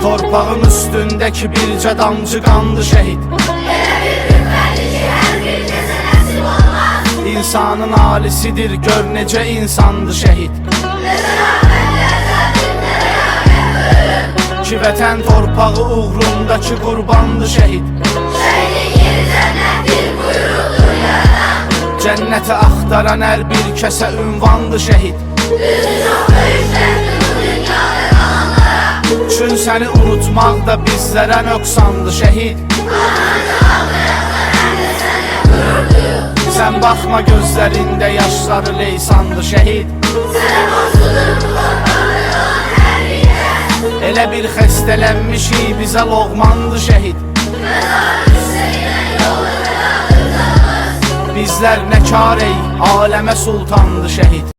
Torpağın üstündeki bircə damcı qandı şəhid. İnsanın alisidir, gör necə insandı şəhid. Ki vətən torpağı uğrundakı qurbandı şəhid. Cənnəti axtaran hər bir kəsə ünvandı şəhid. Çün səni unutmaq da bizlərə nöqsandı şəhid. Sən baxma gözlərində yaşları leysandı şəhid. Elə bir xəstələnmişik bizə loğmandı şəhid. Bizlər nə kar ey, aləmə sultandı şəhid.